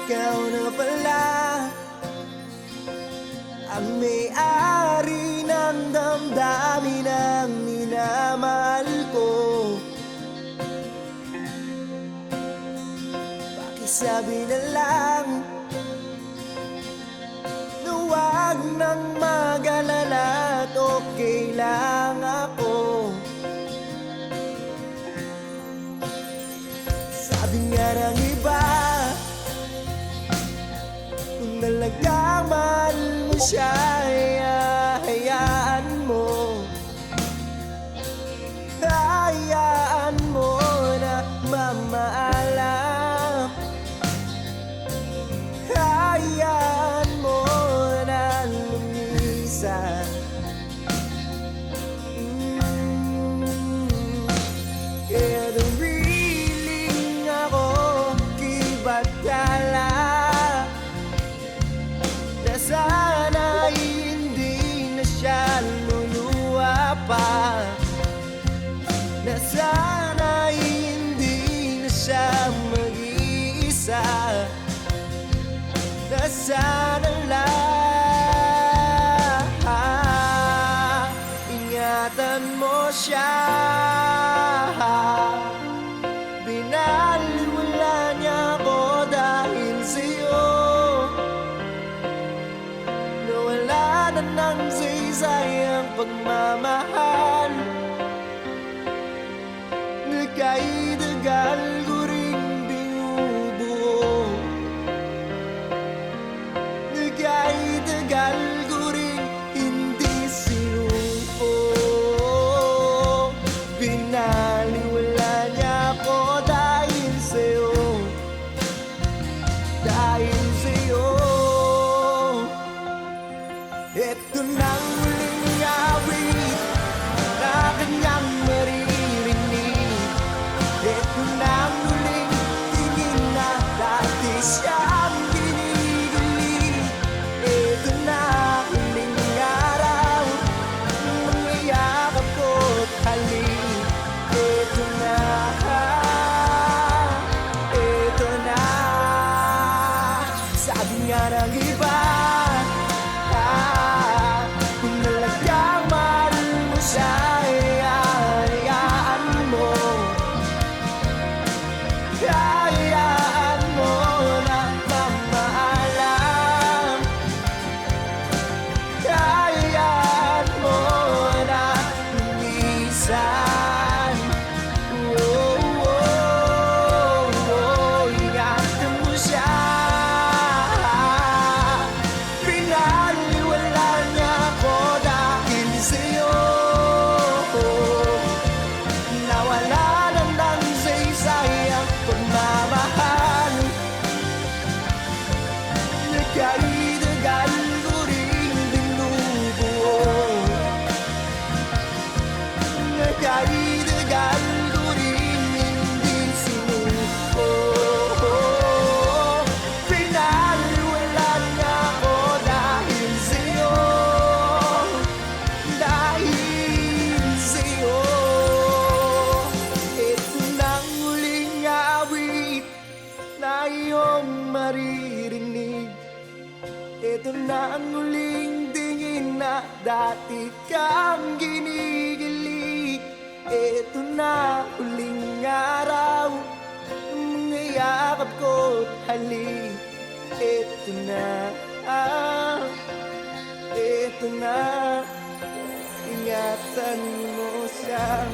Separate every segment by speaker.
Speaker 1: ikaw na pala ang may-ari ng damdamin ng minamahal ko. Pakisabi na lang na huwag nang mag-alala at okay lang ako. Sabi nga ng iba, kung talagang mahal mo siya, hayaan mo. Hayaan mo na mamaalam. Hayaan mo na lumisan. Kaya nariling ako kibatala na sana'y hindi na siya luluwa pa, na sana'y hindi na siya mag-iisa, na sana lang ingatan mo siya. Binaliwala niya ako dahil sa'yo, nawala na ng saysayang pagmamahal. Nagkaidagal ko rin binubuo, nagkaidagal ko rin hindi sinuko. Binaliwala niya ako dahil sa'yo, dahil sa'yo. Ito nang muling awit na kanyang maririnig. Ito nang muling tingin na dati siyang ginigilig. Ito na huling araw, mga yakap ko't halik. Ito na, ito na. Sabi nga ng iba, kung talagang mahal mo siya, hayaan mo. Hayaan mo na mamaalam. Hayaan mo na lumisan. Oh, oh, oh, ingatan mo siya. Pinaliwala niya ako dahil sa'yo, nawala na ng saysayang pagmamahal. Nagkaidagal ko rin binubuo, nagkaidagal ko rin hindi sinuko. Pinaliwala niya ako dahil sa'yo, dahil sa'yo. Ito nang huling awit na iyong maririnig. Ito na ang huling tingin na dati kang ginigilig. Ito na huling araw, mga yakap ko't halik. Ito na, ito na, ingatan mo siya.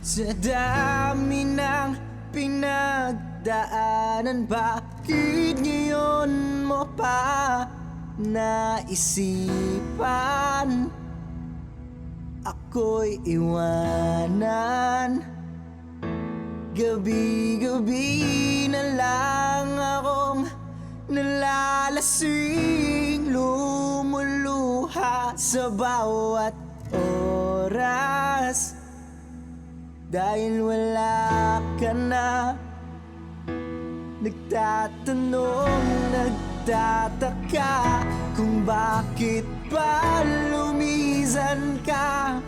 Speaker 1: Sa dami ng pinagdaanan, bakit ngayon mo pa naisipan ako'y iwanan? Gabi-gabi na lang akong nalalasing, lumuluha sa bawat oras. Dahil wala ka na, nagtatanong, nagtataka kung bakit ba lumisan ka.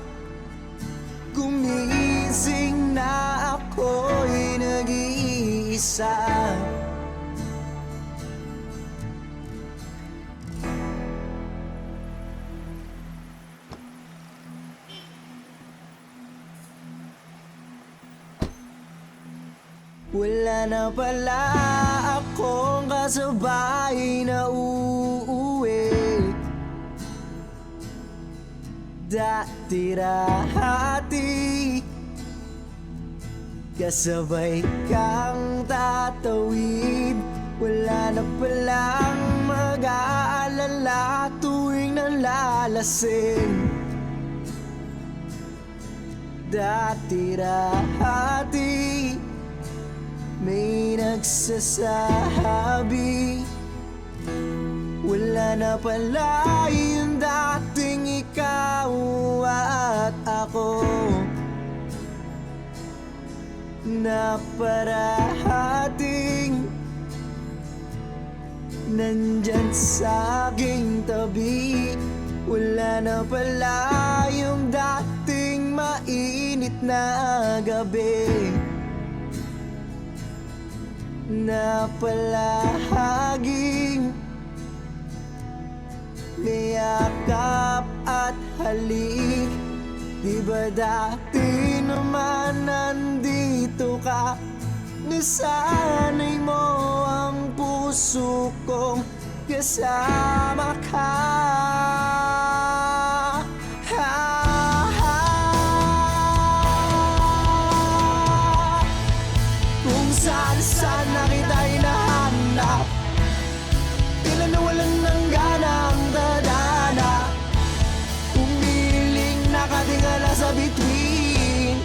Speaker 1: Gumising na ako'y nag-iisa. Wala na pala akong kasabay na uuwi. Dati-rahati kasabay kang tatawid. Wala na palang mag-aalala tuwing nalalasing. Dati-rahati may nagsasabi, wala na pala yung dating ikaw at ako, na parating nandyan sa aking tabi. Wala na pala yung dating mainit na gabi, na palaging may yakap at halik. Di ba dati naman nandito ka, nasanay mo ang puso kong kasama ka. Saan na kita hinahanap, tila nawalan ng ganang dadana. Humiling nakatingala sa bituin,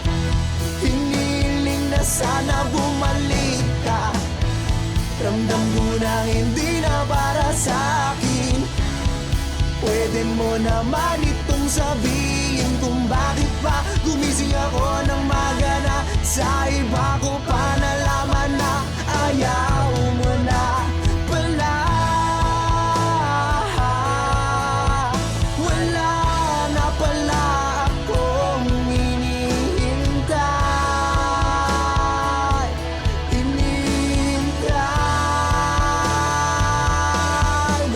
Speaker 1: hiniling na sana bumalik ka. Ramdam ko na hindi na para sa'kin. Pwede mo naman itong sabihin kung bakit pa gumising ako ng magana. Sa iba ko pa nalaman na ayaw mo na pala. Wala na pala akong hinihintay, hinihintay.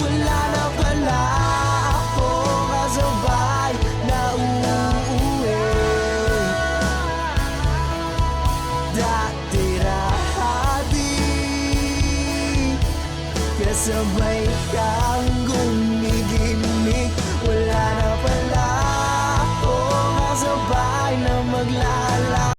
Speaker 1: Wala na pala akong kasabay na uuwi. Dati-rahati kasabay